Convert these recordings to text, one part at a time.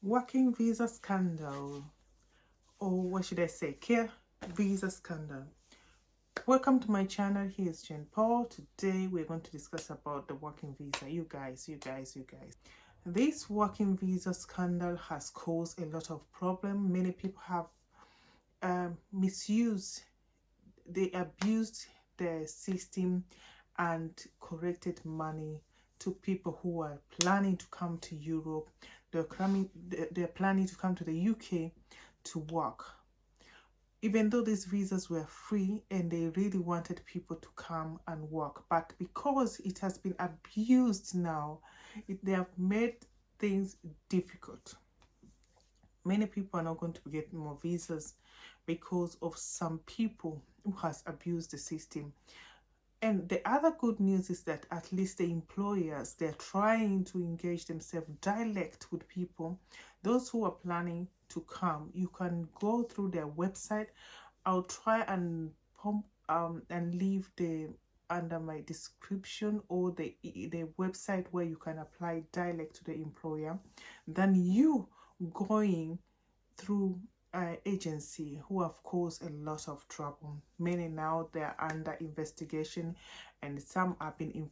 Working visa scandal, or what should I say, care visa scandal. Welcome to my channel. Here's Jane Paul. Today we're going to discuss about the working visa. You guys. This working visa scandal has caused a lot of problem. Many people have misused, they abused the system and corrected money to people who are planning to come to Europe. They're planning to come to the UK to work. Even though these visas were free and they really wanted people to come and work, but because it has been abused now, they have made things difficult. Many people are not going to get more visas because of some people who has abused the system. And the other good news is that at least the employers, they're trying to engage themselves direct with people. Those who are planning to come, you can go through their website. I'll try and pump and leave the under my description or the website where you can apply direct to the employer than you going through agency who have caused a lot of trouble. Many now they're under investigation and some have been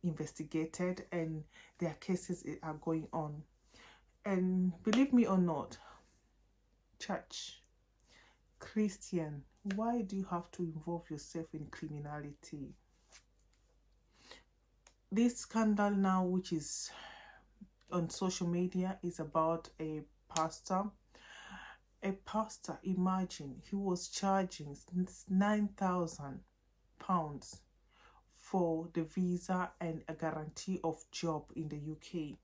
investigated and their cases are going on. And believe me or not, church, Christian, why do you have to involve yourself in criminality? This scandal now, which is on social media, is about a pastor. A pastor, imagine, he was charging £9,000 for the visa and a guarantee of job in the UK.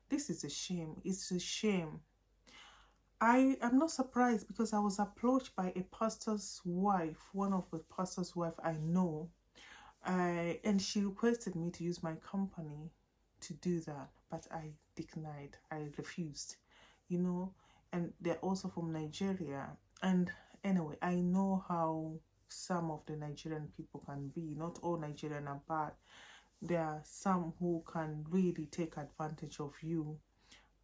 This is a shame. It's a shame. I am not surprised because I was approached by a pastor's wife, one of the pastor's wife I know, and she requested me to use my company to do that, but I declined. I refused, you know, and they're also from Nigeria. And anyway, I know how some of the Nigerian people can be. Not all Nigerian are bad. There are some who can really take advantage of you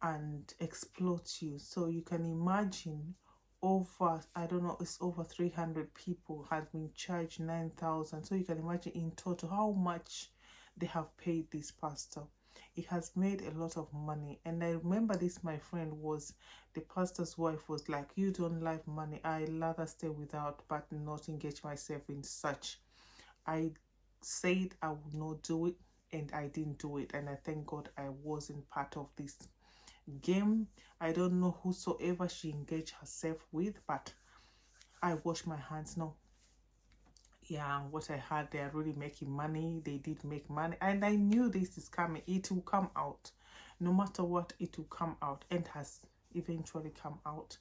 and exploit you. So you can imagine over, I don't know, it's over 300 people have been charged 9,000. So you can imagine in total how much they have paid this pastor. It has made a lot of money. And I remember this, my friend, was the pastor's wife was like, you don't like money, I rather stay without but not engage myself in such. I said I would not do it and I didn't do it, and I thank God I wasn't part of this game. I don't know whosoever she engaged herself with, but I wash my hands. No, yeah, what I heard, they are really making money. They did make money, and I knew this is coming. It will come out, no matter what. It will come out, and has eventually come out.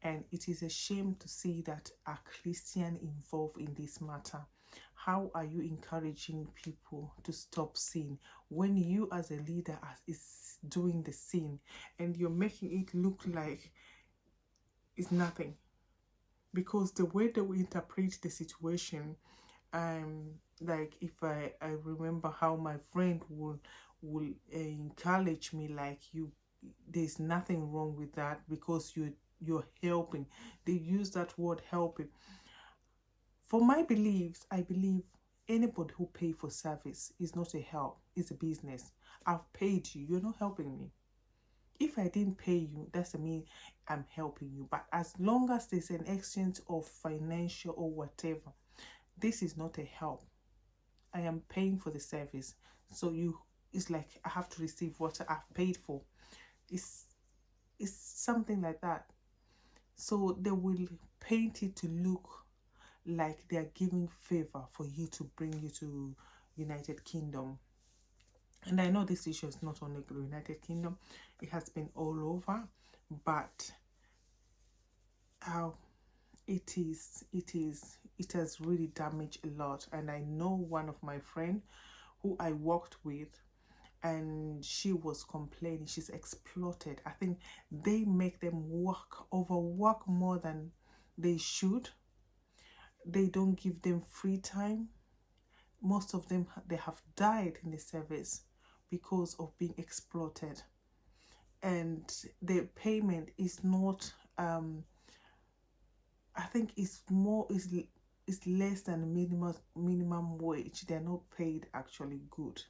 And it is a shame to see that a Christian involved in this matter. How are you encouraging people to stop sin when you as a leader is doing the sin and you're making it look like it's nothing? Because the way that we interpret the situation, like if I remember how my friend will encourage me like, you, there's nothing wrong with that because you're helping. They use that word helping. For my beliefs, I believe anybody who pay for service is not a help, it's a business. I've paid you, you're not helping me. If I didn't pay you, doesn't mean I'm helping you. But as long as there's an exchange of financial or whatever, this is not a help. I am paying for the service. So it's like I have to receive what I've paid for. It's something like that. So they will paint it to look like they are giving favor for you to bring you to United Kingdom. And I know this issue is not only the United Kingdom, it has been all over, but it has really damaged a lot. And I know one of my friends who I worked with, and she was complaining she's exploited. I think they make them overwork more than they should. They don't give them free time. Most of them, they have died in the service because of being exploited. and the payment is not, I think it's more, is less than minimum wage. They're not paid actually good,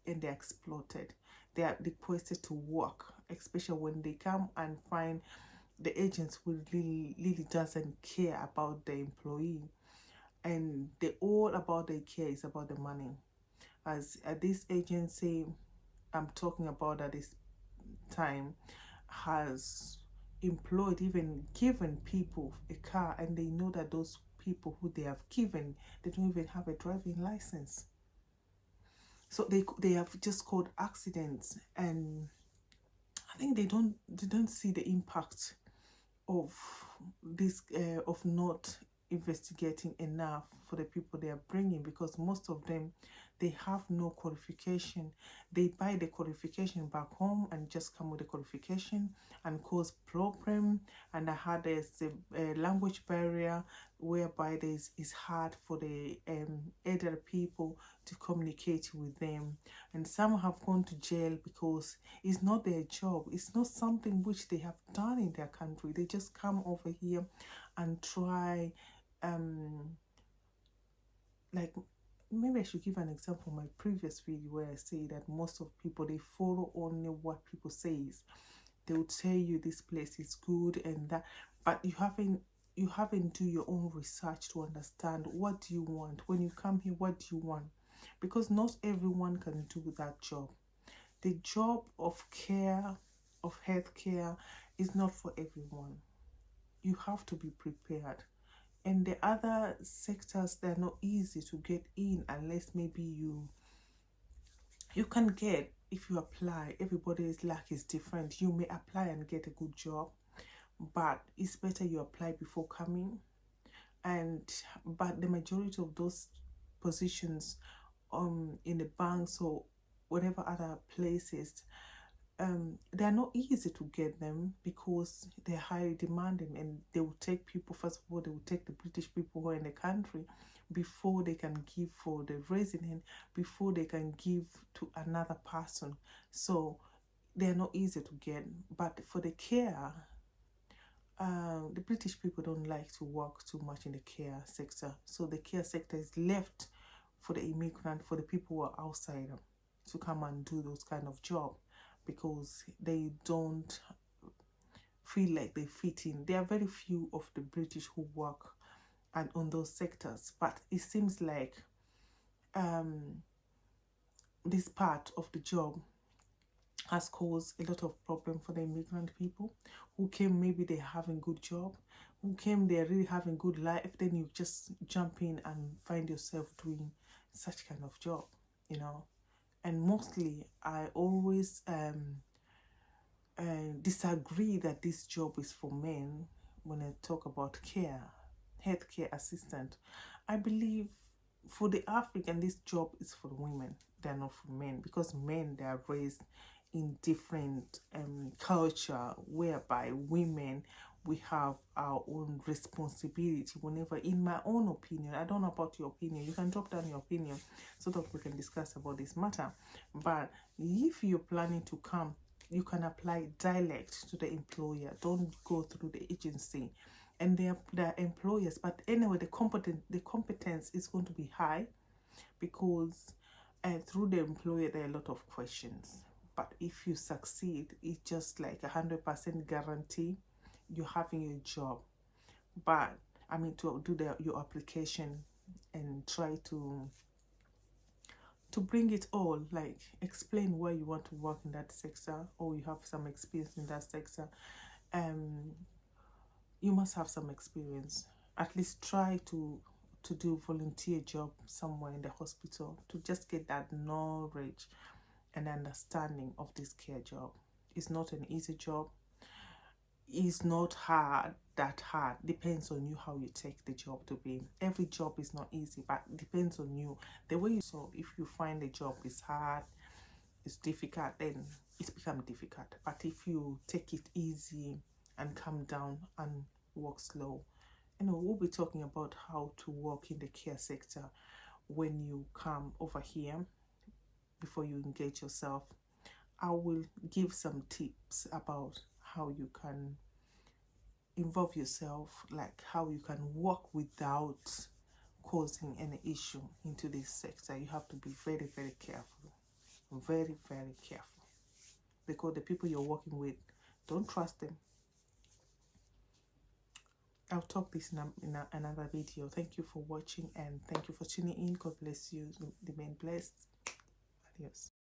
and they're exploited. They are requested to work, especially when they come and find the agents who really doesn't care about the employee, and they all about their care is about the money. As at this agency I'm talking about at this time has employed, even given people a car, and they know that those people who they have given, they don't even have a driving license. So they have just called accidents, and I think they don't see the impact of this, of not investigating enough for the people they are bringing, because most of them, they have no qualification. They buy the qualification back home and just come with the qualification and cause problem. And I had a language barrier whereby it's hard for the elder people to communicate with them, and some have gone to jail because it's not their job. It's not something which they have done in their country. They just come over here and try, like, maybe I should give an example of my previous video where I say that most of people, they follow only what people says. They will tell you this place is good and that, but you haven't do your own research to understand what do you want when you come here. What do you want? Because not everyone can do that job. The job of care, of healthcare, is not for everyone. You have to be prepared. And the other sectors, they're not easy to get in unless maybe you can get, if you apply. Everybody's luck is different. You may apply and get a good job, but it's better you apply before coming. And but the majority of those positions in the banks or whatever other places, they're not easy to get them because they're highly demanding, and they will take people. First of all, they will take the British people who are in the country before they can give for the resident, before they can give to another person. So they're not easy to get. But for the care, the British people don't like to work too much in the care sector. So the care sector is left for the immigrant, for the people who are outside to come and do those kind of job, because they don't feel like they fit in. There are very few of the British who work and on those sectors, but it seems like this part of the job has caused a lot of problem for the immigrant people who came. Maybe they're having good job, who came, they're really having good life, then you just jump in and find yourself doing such kind of job, you know. And mostly I always disagree that this job is for men. When I talk about care, healthcare assistant, I believe for the African, this job is for women. They're not for men, because men, they are raised in different culture, whereby women, we have our own responsibility. Whenever, in my own opinion, I don't know about your opinion, you can drop down your opinion so that we can discuss about this matter. But if you're planning to come, you can apply direct to the employer. Don't go through the agency. And they're employers, but anyway, the competence is going to be high, because through the employer there are a lot of questions. But if you succeed, it's just like 100% guarantee you're having your job. But I mean, to do your application and try to bring it all, like explain why you want to work in that sector, or you have some experience in that sector. You must have some experience. At least try to do volunteer job somewhere in the hospital to just get that knowledge and understanding of this care job. It's not an easy job. It's not that hard. Depends on you how you take the job to be. Every job is not easy, but depends on you, the way you. So if you find the job is hard, it's difficult, then it's become difficult. But if you take it easy and come down and work slow, you know, we'll be talking about how to work in the care sector when you come over here, before you engage yourself. I will give some tips about how you can involve yourself, like how you can work without causing any issue into this sector. You have to be very, very careful. Very, very careful. Because the people you're working with, don't trust them. I'll talk this in another video. Thank you for watching and thank you for tuning in. God bless you. Remain blessed. Adios.